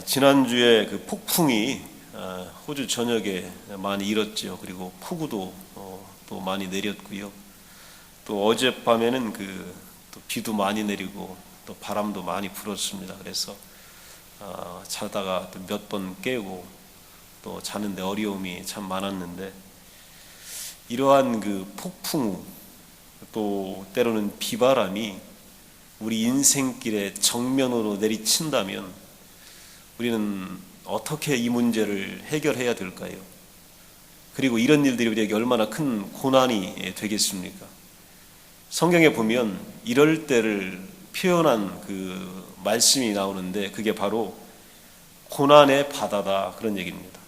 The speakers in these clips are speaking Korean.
지난주에 그 폭풍이 호주 전역에 많이 일었죠. 그리고 폭우도 또 많이 내렸고요. 또 어젯밤에는 또 비도 많이 내리고 또 바람도 많이 불었습니다. 그래서 자다가 또 몇 번 깨고 또 자는데 어려움이 참 많았는데, 이러한 그 폭풍우 또 때로는 비바람이 우리 인생길에 정면으로 내리친다면 우리는 어떻게 이 문제를 해결해야 될까요? 그리고 이런 일들이 우리에게 얼마나 큰 고난이 되겠습니까? 성경에 보면 이럴 때를 표현한 그 말씀이 나오는데, 그게 바로 고난의 바다다, 그런 얘기입니다.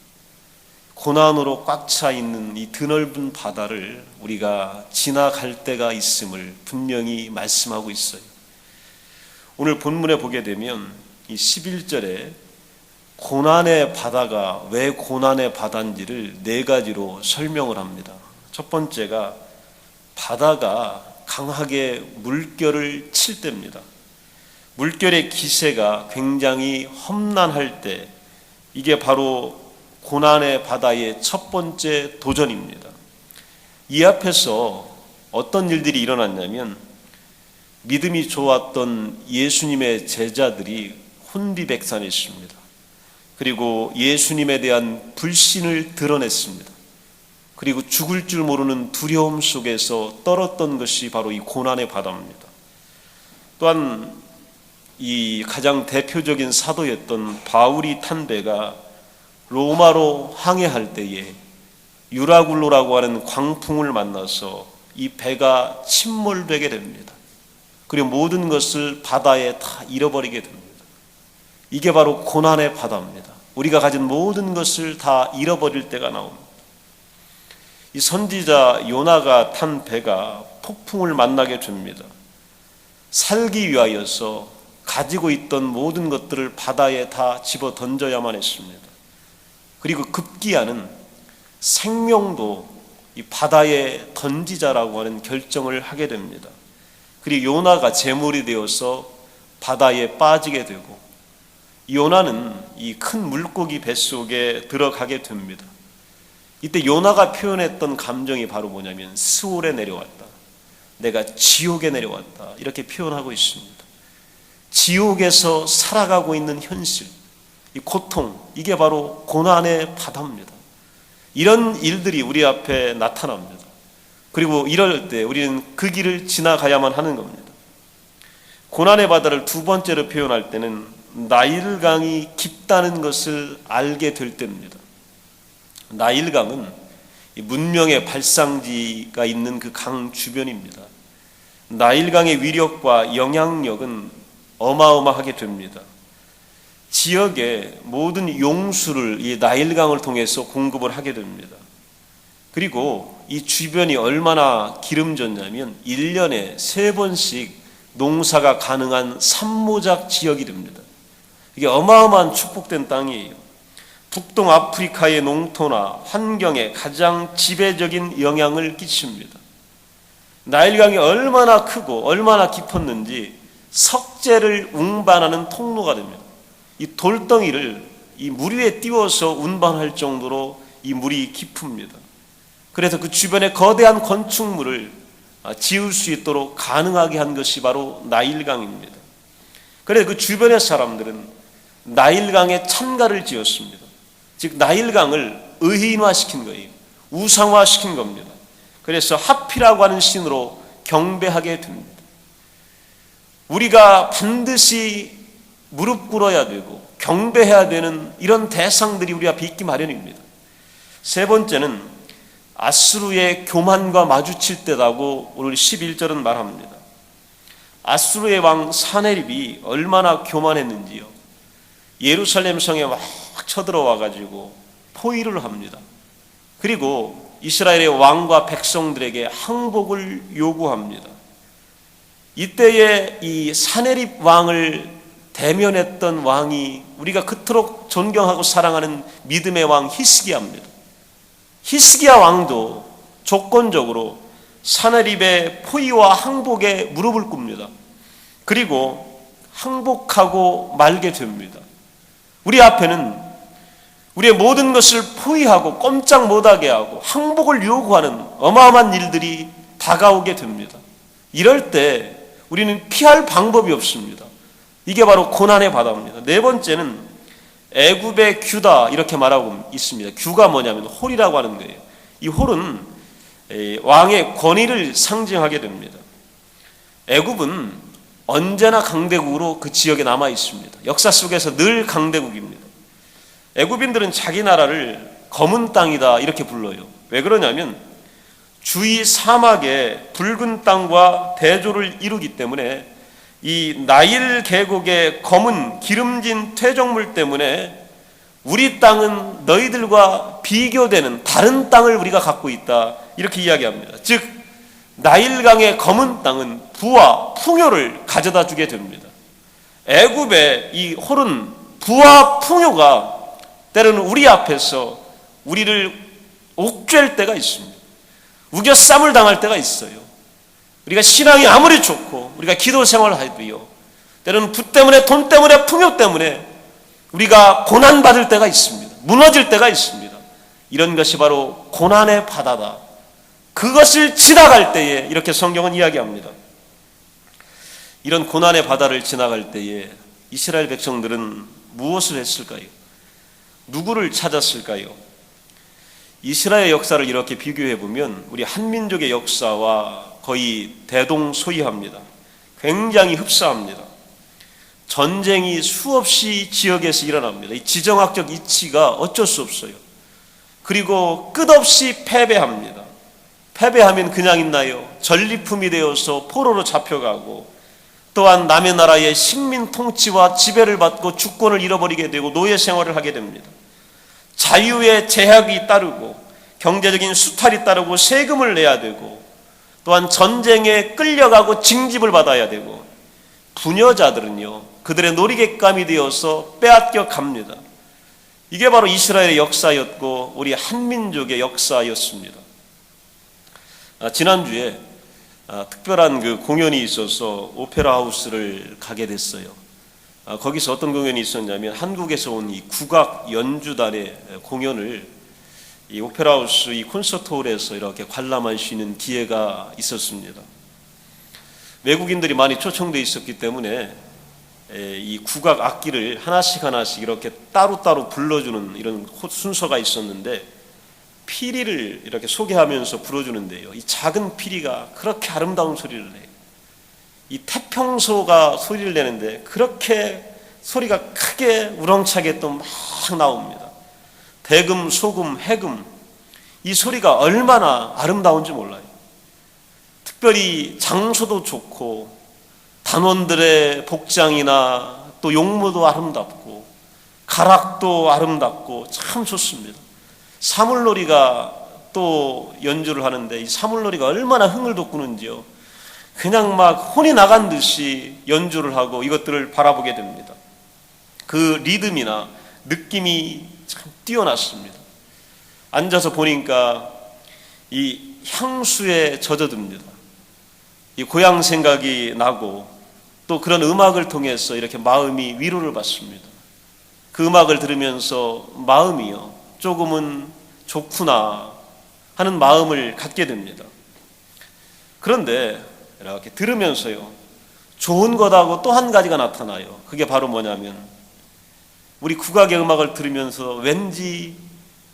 고난으로 꽉 차 있는 이 드넓은 바다를 우리가 지나갈 때가 있음을 분명히 말씀하고 있어요. 오늘 본문에 보게 되면 이 11절에 고난의 바다가 왜 고난의 바다인지를 네 가지로 설명을 합니다. 첫 번째가 바다가 강하게 물결을 칠 때입니다. 물결의 기세가 굉장히 험난할 때, 이게 바로 고난의 바다의 첫 번째 도전입니다. 이 앞에서 어떤 일들이 일어났냐면, 믿음이 좋았던 예수님의 제자들이 혼비백산했습니다. 그리고 예수님에 대한 불신을 드러냈습니다. 그리고 죽을 줄 모르는 두려움 속에서 떨었던 것이 바로 이 고난의 바다입니다. 또한 이 가장 대표적인 사도였던 바울이 탄 배가 로마로 항해할 때에 유라굴로라고 하는 광풍을 만나서 이 배가 침몰되게 됩니다. 그리고 모든 것을 바다에 다 잃어버리게 됩니다. 이게 바로 고난의 바다입니다. 우리가 가진 모든 것을 다 잃어버릴 때가 나옵니다. 이 선지자 요나가 탄 배가 폭풍을 만나게 됩니다. 살기 위하여서 가지고 있던 모든 것들을 바다에 다 집어 던져야만 했습니다. 그리고 급기야는 생명도 이 바다에 던지자라고 하는 결정을 하게 됩니다. 그리고 요나가 제물이 되어서 바다에 빠지게 되고, 요나는 이 큰 물고기 뱃속에 들어가게 됩니다. 이때 요나가 표현했던 감정이 바로 뭐냐면 스올에 내려왔다, 내가 지옥에 내려왔다, 이렇게 표현하고 있습니다. 지옥에서 살아가고 있는 현실, 이 고통, 이게 바로 고난의 바다입니다. 이런 일들이 우리 앞에 나타납니다. 그리고 이럴 때 우리는 그 길을 지나가야만 하는 겁니다. 고난의 바다를 두 번째로 표현할 때는 나일강이 깊다는 것을 알게 될 때입니다. 나일강은 문명의 발상지가 있는 그 강 주변입니다. 나일강의 위력과 영향력은 어마어마하게 됩니다. 지역의 모든 용수를 이 나일강을 통해서 공급을 하게 됩니다. 그리고 이 주변이 얼마나 기름졌냐면 1년에 3번씩 농사가 가능한 산모작 지역이 됩니다. 이게 어마어마한 축복된 땅이에요. 북동 아프리카의 농토나 환경에 가장 지배적인 영향을 끼칩니다. 나일강이 얼마나 크고 얼마나 깊었는지 석재를 운반하는 통로가 됩니다. 이 돌덩이를 이 물 위에 띄워서 운반할 정도로 이 물이 깊습니다. 그래서 그 주변에 거대한 건축물을 지을 수 있도록 가능하게 한 것이 바로 나일강입니다. 그래서 그 주변의 사람들은 나일강에 찬가를 지었습니다. 즉 나일강을 의인화시킨 거예요. 우상화시킨 겁니다. 그래서 하피라고 하는 신으로 경배하게 됩니다. 우리가 반드시 무릎 꿇어야 되고 경배해야 되는 이런 대상들이 우리 앞에 있기 마련입니다. 세 번째는 아수르의 교만과 마주칠 때라고 오늘 11절은 말합니다. 아수르의 왕 사네립이 얼마나 교만했는지요. 예루살렘 성에 막 쳐들어와 가지고 포위를 합니다. 그리고 이스라엘의 왕과 백성들에게 항복을 요구합니다. 이때에 이 사네립 왕을 대면했던 왕이 우리가 그토록 존경하고 사랑하는 믿음의 왕 히스기야입니다. 히스기야 왕도 조건적으로 사네립의 포위와 항복에 무릎을 꿇습니다. 그리고 항복하고 말게 됩니다. 우리 앞에는 우리의 모든 것을 포위하고 꼼짝 못하게 하고 항복을 요구하는 어마어마한 일들이 다가오게 됩니다. 이럴 때 우리는 피할 방법이 없습니다. 이게 바로 고난의 바다입니다. 네 번째는 애굽의 규다 이렇게 말하고 있습니다. 규가 뭐냐면 홀이라고 하는 거예요. 이 홀은 왕의 권위를 상징하게 됩니다. 애굽은 언제나 강대국으로 그 지역에 남아 있습니다. 역사 속에서 늘 강대국입니다. 애굽인들은 자기 나라를 검은 땅이다 이렇게 불러요. 왜 그러냐면 주위 사막에 붉은 땅과 대조를 이루기 때문에 이 나일 계곡의 검은 기름진 퇴적물 때문에 우리 땅은 너희들과 비교되는 다른 땅을 우리가 갖고 있다 이렇게 이야기합니다. 즉 나일강의 검은 땅은 부와 풍요를 가져다 주게 됩니다. 애굽의 이 홀은 부와 풍요가 때로는 우리 앞에서 우리를 옥죄할 때가 있습니다. 우겨쌈을 당할 때가 있어요. 우리가 신앙이 아무리 좋고 우리가 기도 생활을 해도요, 때로는 부 때문에 돈 때문에 풍요 때문에 우리가 고난받을 때가 있습니다. 무너질 때가 있습니다. 이런 것이 바로 고난의 바다다. 그것을 지나갈 때에 이렇게 성경은 이야기합니다. 이런 고난의 바다를 지나갈 때에 이스라엘 백성들은 무엇을 했을까요? 누구를 찾았을까요? 이스라엘 역사를 이렇게 비교해 보면 우리 한민족의 역사와 거의 대동소이합니다. 굉장히 흡사합니다. 전쟁이 수없이 지역에서 일어납니다. 이 지정학적 이치가 어쩔 수 없어요. 그리고 끝없이 패배합니다. 패배하면 그냥 있나요? 전리품이 되어서 포로로 잡혀가고 또한 남의 나라의 식민 통치와 지배를 받고 주권을 잃어버리게 되고 노예 생활을 하게 됩니다. 자유의 제약이 따르고 경제적인 수탈이 따르고 세금을 내야 되고 또한 전쟁에 끌려가고 징집을 받아야 되고 부녀자들은요 그들의 놀이객감이 되어서 빼앗겨 갑니다. 이게 바로 이스라엘의 역사였고 우리 한민족의 역사였습니다. 지난주에 특별한 그 공연이 있어서 오페라 하우스를 가게 됐어요. 거기서 어떤 공연이 있었냐면 한국에서 온 이 국악 연주단의 공연을 이 오페라 하우스 이 콘서트홀에서 이렇게 관람할 수 있는 기회가 있었습니다. 외국인들이 많이 초청돼 있었기 때문에 이 국악 악기를 하나씩 이렇게 따로따로 불러주는 이런 순서가 있었는데 피리를 이렇게 소개하면서 불어주는데요. 이 작은 피리가 그렇게 아름다운 소리를 내요. 이 태평소가 소리를 내는데 그렇게 소리가 크게 우렁차게 또 막 나옵니다. 대금, 소금, 해금 이 소리가 얼마나 아름다운지 몰라요. 특별히 장소도 좋고 단원들의 복장이나 또 용모도 아름답고 가락도 아름답고 참 좋습니다. 사물놀이가 또 연주를 하는데 이 사물놀이가 얼마나 흥을 돋구는지요. 그냥 막 혼이 나간 듯이 연주를 하고 이것들을 바라보게 됩니다. 그 리듬이나 느낌이 참 뛰어났습니다. 앉아서 보니까 이 향수에 젖어듭니다. 이 고향 생각이 나고 또 그런 음악을 통해서 이렇게 마음이 위로를 받습니다. 그 음악을 들으면서 마음이요 조금은 좋구나 하는 마음을 갖게 됩니다. 그런데 이렇게 들으면서요 좋은 것하고 또 한 가지가 나타나요. 그게 바로 뭐냐면 우리 국악의 음악을 들으면서 왠지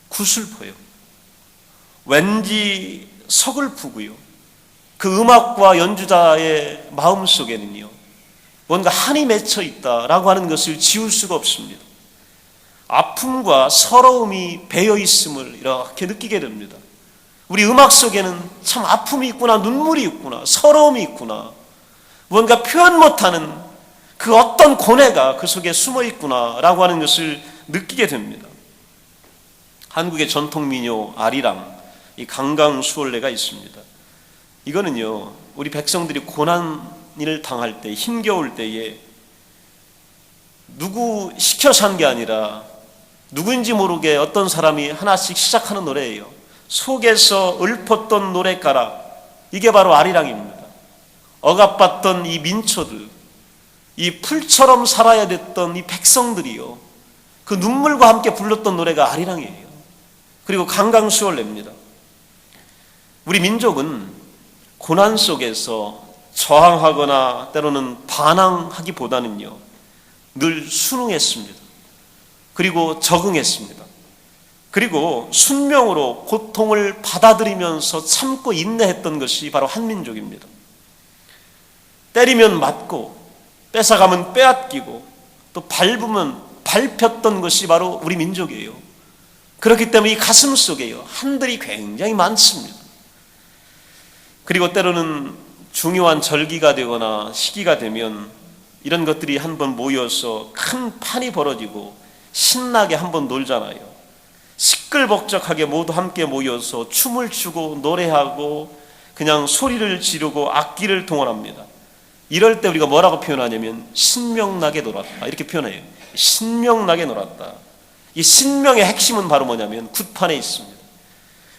구슬퍼요. 왠지 서글프고요. 그 음악과 연주자의 마음속에는요 뭔가 한이 맺혀 있다라고 하는 것을 지울 수가 없습니다. 아픔과 서러움이 배어 있음을 이렇게 느끼게 됩니다. 우리 음악 속에는 참 아픔이 있구나, 눈물이 있구나, 서러움이 있구나, 뭔가 표현 못하는 그 어떤 고뇌가 그 속에 숨어 있구나라고 하는 것을 느끼게 됩니다. 한국의 전통 민요 아리랑, 이 강강수월래가 있습니다. 이거는요 우리 백성들이 고난을 당할 때, 힘겨울 때에 누구 시켜서 한 게 아니라 누구인지 모르게 어떤 사람이 하나씩 시작하는 노래예요. 속에서 읊었던 노랫가락, 이게 바로 아리랑입니다. 억압받던 이 민초들, 이 풀처럼 살아야 됐던 이 백성들이요 그 눈물과 함께 불렀던 노래가 아리랑이에요. 그리고 강강수월래입니다. 우리 민족은 고난 속에서 저항하거나 때로는 반항하기보다는요, 늘 순응했습니다. 그리고 적응했습니다. 그리고 순명으로 고통을 받아들이면서 참고 인내했던 것이 바로 한민족입니다. 때리면 맞고 뺏어가면 빼앗기고 또 밟으면 밟혔던 것이 바로 우리 민족이에요. 그렇기 때문에 이 가슴 속에요, 한들이 굉장히 많습니다. 그리고 때로는 중요한 절기가 되거나 시기가 되면 이런 것들이 한번 모여서 큰 판이 벌어지고 신나게 한번 놀잖아요. 시끌벅적하게 모두 함께 모여서 춤을 추고 노래하고 그냥 소리를 지르고 악기를 동원합니다. 이럴 때 우리가 뭐라고 표현하냐면 신명나게 놀았다, 이렇게 표현해요. 신명나게 놀았다. 이 신명의 핵심은 바로 뭐냐면 굿판에 있습니다.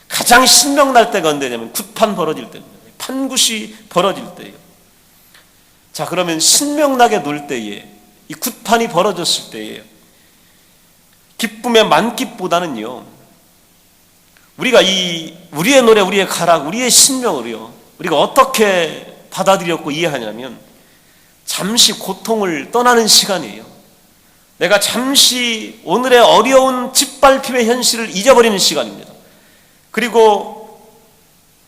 가장 신명날 때가 언제냐면 굿판 벌어질 때입니다. 판굿이 벌어질 때예요. 자, 그러면 신명나게 놀 때에, 이 굿판이 벌어졌을 때에 기쁨의 만깃보다는요, 우리가 우리의 노래, 우리의 가락, 우리의 신명을요, 우리가 어떻게 받아들였고 이해하냐면 잠시 고통을 떠나는 시간이에요. 내가 잠시 오늘의 어려운 짓밟힘의 현실을 잊어버리는 시간입니다. 그리고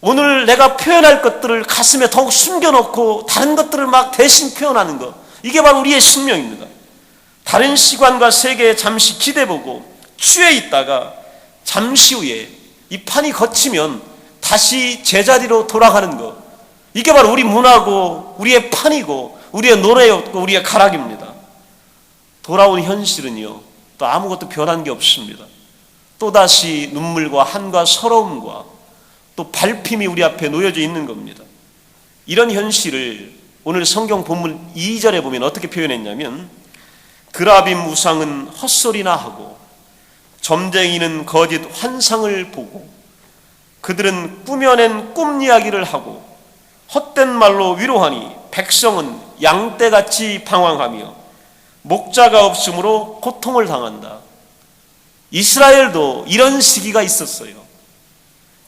오늘 내가 표현할 것들을 가슴에 더욱 숨겨놓고 다른 것들을 막 대신 표현하는 것, 이게 바로 우리의 신명입니다. 다른 시간과 세계에 잠시 기대보고 취해 있다가 잠시 후에 이 판이 거치면 다시 제자리로 돌아가는 것, 이게 바로 우리 문화고 우리의 판이고 우리의 노래였고 우리의 가락입니다. 돌아온 현실은요, 또 아무것도 변한 게 없습니다. 또다시 눈물과 한과 서러움과 또 밟힘이 우리 앞에 놓여져 있는 겁니다. 이런 현실을 오늘 성경 본문 2절에 보면 어떻게 표현했냐면, 그라빔 우상은 헛소리나 하고 점쟁이는 거짓 환상을 보고 그들은 꾸며낸 꿈 이야기를 하고 헛된 말로 위로하니 백성은 양떼같이 방황하며 목자가 없으므로 고통을 당한다. 이스라엘도 이런 시기가 있었어요.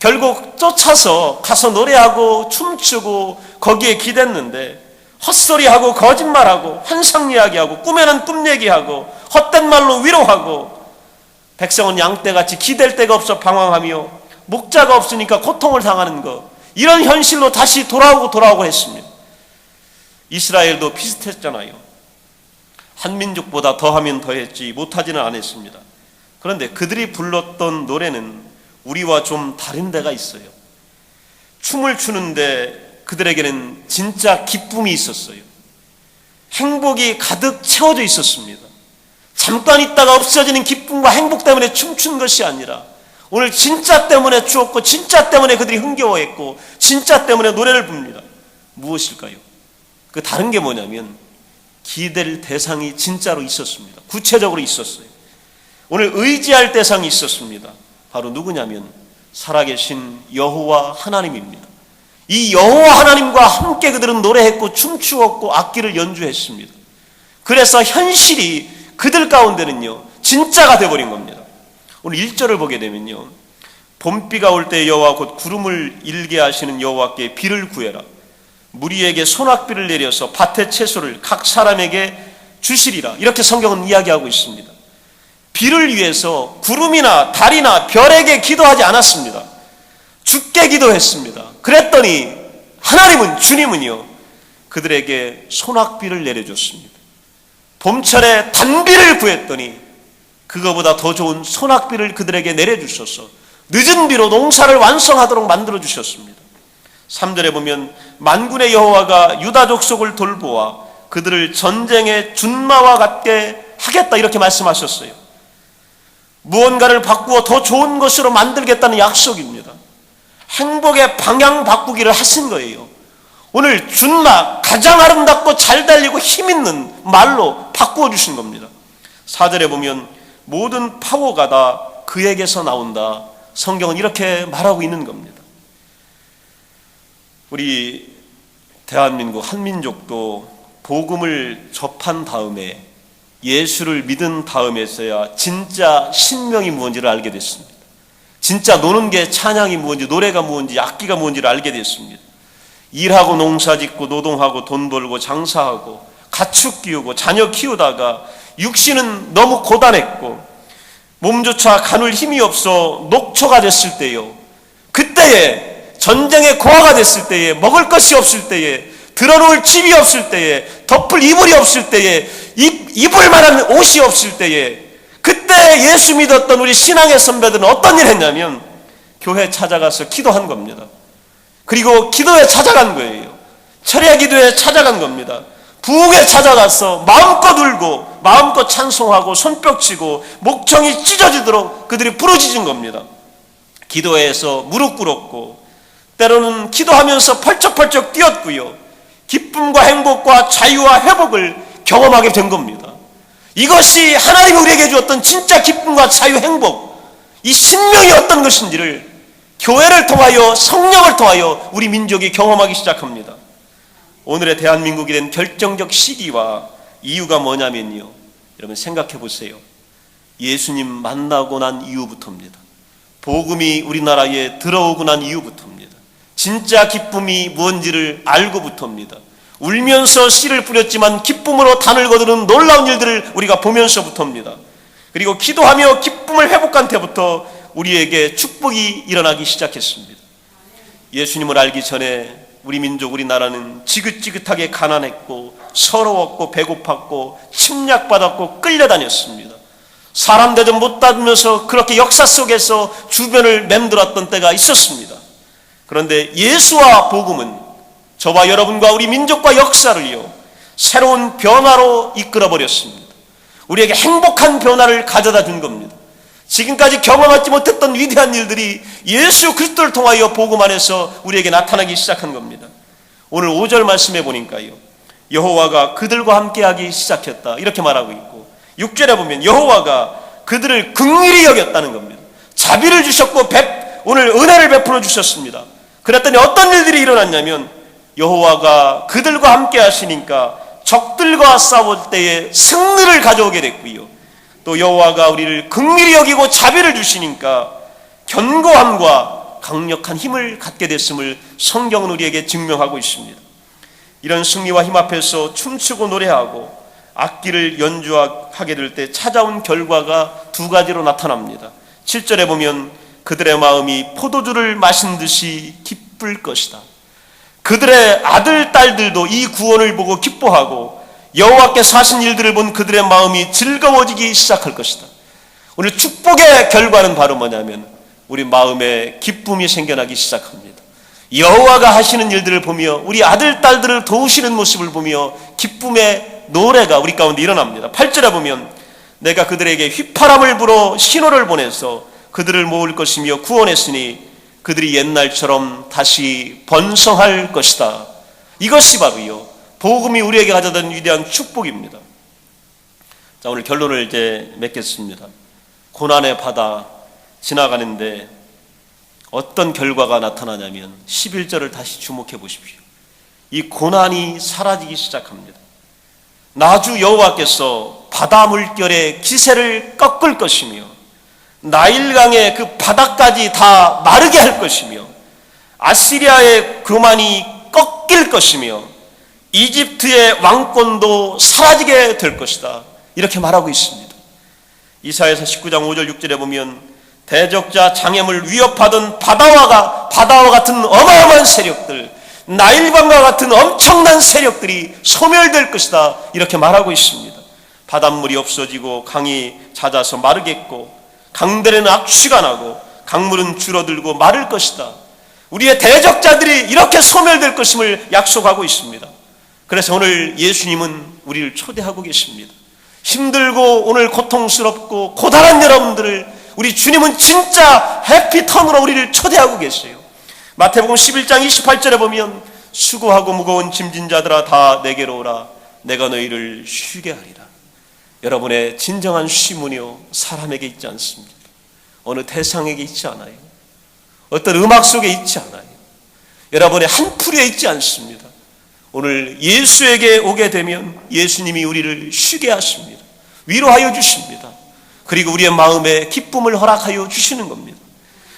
결국 쫓아서 가서 노래하고 춤추고 거기에 기댔는데 헛소리하고 거짓말하고 환상 이야기하고 꾸며낸 꿈 얘기하고 헛된 말로 위로하고 백성은 양떼같이 기댈 데가 없어 방황하며 목자가 없으니까 고통을 당하는 것, 이런 현실로 다시 돌아오고 했습니다. 이스라엘도 비슷했잖아요. 한민족보다 더하면 더했지 못하지는 않았습니다. 그런데 그들이 불렀던 노래는 우리와 좀 다른 데가 있어요. 춤을 추는데 그들에게는 진짜 기쁨이 있었어요. 행복이 가득 채워져 있었습니다. 잠깐 있다가 없어지는 기쁨과 행복 때문에 춤춘 것이 아니라 오늘 진짜 때문에 추었고 진짜 때문에 그들이 흥겨워했고 진짜 때문에 노래를 부릅니다. 무엇일까요? 그 다른 게 뭐냐면 기댈 대상이 진짜로 있었습니다. 구체적으로 있었어요. 오늘 의지할 대상이 있었습니다. 바로 누구냐면 살아계신 여호와 하나님입니다. 이 여호와 하나님과 함께 그들은 노래했고 춤추었고 악기를 연주했습니다. 그래서 현실이 그들 가운데는요 진짜가 되어버린 겁니다. 오늘 1절을 보게 되면요, 봄비가 올 때 여호와 곧 구름을 일게 하시는 여호와께 비를 구해라. 무리에게 소낙비를 내려서 밭의 채소를 각 사람에게 주시리라. 이렇게 성경은 이야기하고 있습니다. 비를 위해서 구름이나 달이나 별에게 기도하지 않았습니다. 주께 기도했습니다. 그랬더니 하나님은, 주님은요 그들에게 소낙비를 내려줬습니다. 봄철에 단비를 구했더니 그거보다 더 좋은 소낙비를 그들에게 내려주셔서 늦은 비로 농사를 완성하도록 만들어주셨습니다. 3절에 보면 만군의 여호와가 유다 족속을 돌보아 그들을 전쟁의 준마와 같게 하겠다, 이렇게 말씀하셨어요. 무언가를 바꾸어 더 좋은 것으로 만들겠다는 약속입니다. 행복의 방향 바꾸기를 하신 거예요. 오늘 준마, 가장 아름답고 잘 달리고 힘있는 말로 바꾸어 주신 겁니다. 4절에 보면 모든 파워가 다 그에게서 나온다. 성경은 이렇게 말하고 있는 겁니다. 우리 대한민국 한민족도 복음을 접한 다음에 예수를 믿은 다음에서야 진짜 신명이 무엇인지를 알게 됐습니다. 진짜 노는 게 찬양이 무엇인지, 노래가 무엇인지, 악기가 무엇인지를 알게 됐습니다. 일하고 농사짓고 노동하고 돈 벌고 장사하고 가축 키우고 자녀 키우다가 육신은 너무 고단했고 몸조차 가눌 힘이 없어 녹초가 됐을 때요, 그때에 전쟁의 고아가 됐을 때에, 먹을 것이 없을 때에, 들어놓을 집이 없을 때에, 덮을 이불이 없을 때에, 입을 만한 옷이 없을 때에, 그때 예수 믿었던 우리 신앙의 선배들은 어떤 일 했냐면 교회 찾아가서 기도한 겁니다. 그리고 기도에 찾아간 거예요. 철야 기도에 찾아간 겁니다. 부흥에 찾아가서 마음껏 울고 마음껏 찬송하고 손뼉치고 목청이 찢어지도록 그들이 부르짖은 겁니다. 기도회에서 무릎 꿇었고 때로는 기도하면서 펄쩍펄쩍 뛰었고요, 기쁨과 행복과 자유와 회복을 경험하게 된 겁니다. 이것이 하나님이 우리에게 주었던 진짜 기쁨과 자유, 행복, 이 신명이 어떤 것인지를 교회를 통하여, 성령을 통하여 우리 민족이 경험하기 시작합니다. 오늘의 대한민국이 된 결정적 시기와 이유가 뭐냐면요, 여러분 생각해 보세요. 예수님 만나고 난 이후부터입니다. 복음이 우리나라에 들어오고 난 이후부터입니다. 진짜 기쁨이 뭔지를 알고부터입니다. 울면서 씨를 뿌렸지만 기쁨으로 단을 거두는 놀라운 일들을 우리가 보면서부터입니다. 그리고 기도하며 기쁨을 회복한 때부터 우리에게 축복이 일어나기 시작했습니다. 예수님을 알기 전에 우리 민족, 우리나라는 지긋지긋하게 가난했고 서러웠고 배고팠고 침략받았고 끌려다녔습니다. 사람 대접 못 받으면서 그렇게 역사 속에서 주변을 맴돌았던 때가 있었습니다. 그런데 예수와 복음은 저와 여러분과 우리 민족과 역사를요, 새로운 변화로 이끌어버렸습니다. 우리에게 행복한 변화를 가져다 준 겁니다. 지금까지 경험하지 못했던 위대한 일들이 예수 그리스도를 통하여 복음 안에서 우리에게 나타나기 시작한 겁니다. 오늘 5절 말씀해 보니까요, 여호와가 그들과 함께하기 시작했다 이렇게 말하고 있고, 6절에 보면 여호와가 그들을 긍휼히 여겼다는 겁니다. 자비를 주셨고 오늘 은혜를 베풀어 주셨습니다. 그랬더니 어떤 일들이 일어났냐면 여호와가 그들과 함께 하시니까 적들과 싸울 때에 승리를 가져오게 됐고요, 또 여호와가 우리를 긍휼히 여기고 자비를 주시니까 견고함과 강력한 힘을 갖게 됐음을 성경은 우리에게 증명하고 있습니다. 이런 승리와 힘 앞에서 춤추고 노래하고 악기를 연주하게 될 때 찾아온 결과가 두 가지로 나타납니다. 7절에 보면 그들의 마음이 포도주를 마신 듯이 기쁠 것이다. 그들의 아들, 딸들도 이 구원을 보고 기뻐하고 여호와께서 하신 일들을 본 그들의 마음이 즐거워지기 시작할 것이다. 오늘 축복의 결과는 바로 뭐냐면 우리 마음에 기쁨이 생겨나기 시작합니다. 여호와가 하시는 일들을 보며 우리 아들, 딸들을 도우시는 모습을 보며 기쁨의 노래가 우리 가운데 일어납니다. 8절에 보면 내가 그들에게 휘파람을 불어 신호를 보내서 그들을 모을 것이며 구원했으니 그들이 옛날처럼 다시 번성할 것이다. 이것이 바로요, 복음이 우리에게 가져다 준 위대한 축복입니다. 자, 오늘 결론을 이제 맺겠습니다. 고난의 바다 지나가는데 어떤 결과가 나타나냐면 11절을 다시 주목해 보십시오. 이 고난이 사라지기 시작합니다. 나주 여호와께서 바다 물결의 기세를 꺾을 것이며 나일강의 그 바다까지 다 마르게 할 것이며 아시리아의 교만이 꺾일 것이며 이집트의 왕권도 사라지게 될 것이다. 이렇게 말하고 있습니다. 이사야서 19장 5절 6절에 보면 대적자 장애물 위협하던 바다와 같은 어마어마한 세력들, 나일강과 같은 엄청난 세력들이 소멸될 것이다. 이렇게 말하고 있습니다. 바닷물이 없어지고 강이 잦아서 마르겠고 강들에는 악취가 나고 강물은 줄어들고 마를 것이다. 우리의 대적자들이 이렇게 소멸될 것임을 약속하고 있습니다. 그래서 오늘 예수님은 우리를 초대하고 계십니다. 힘들고 오늘 고통스럽고 고단한 여러분들을 우리 주님은 진짜 해피턴으로 우리를 초대하고 계세요. 마태복음 11장 28절에 보면 수고하고 무거운 짐진 자들아 다 내게로 오라 내가 너희를 쉬게 하리라. 여러분의 진정한 쉼은요, 사람에게 있지 않습니다. 어느 대상에게 있지 않아요. 어떤 음악 속에 있지 않아요. 여러분의 한풀이에 있지 않습니다. 오늘 예수에게 오게 되면 예수님이 우리를 쉬게 하십니다. 위로하여 주십니다. 그리고 우리의 마음에 기쁨을 허락하여 주시는 겁니다.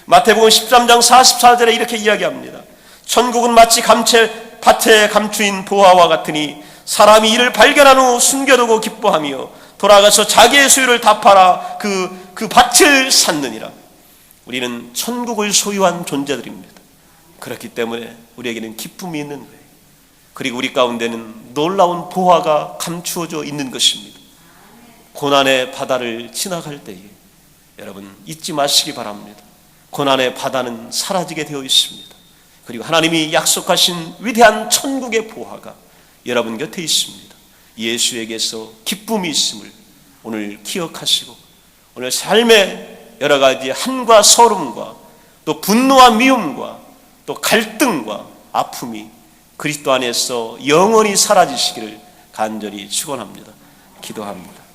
마태복음 13장 44절에 이렇게 이야기합니다. 천국은 마치 밭에 감추인 보화와 같으니 사람이 이를 발견한 후 숨겨두고 기뻐하며 돌아가서 자기의 소유를 다 팔아 그 밭을 샀느니라. 우리는 천국을 소유한 존재들입니다. 그렇기 때문에 우리에게는 기쁨이 있는 거예요. 그리고 우리 가운데는 놀라운 보화가 감추어져 있는 것입니다. 고난의 바다를 지나갈 때에 여러분 잊지 마시기 바랍니다. 고난의 바다는 사라지게 되어 있습니다. 그리고 하나님이 약속하신 위대한 천국의 보화가 여러분 곁에 있습니다. 예수에게서 기쁨이 있음을 오늘 기억하시고 오늘 삶의 여러 가지 한과 서름과 또 분노와 미움과 또 갈등과 아픔이 그리스도 안에서 영원히 사라지시기를 간절히 축원합니다. 기도합니다.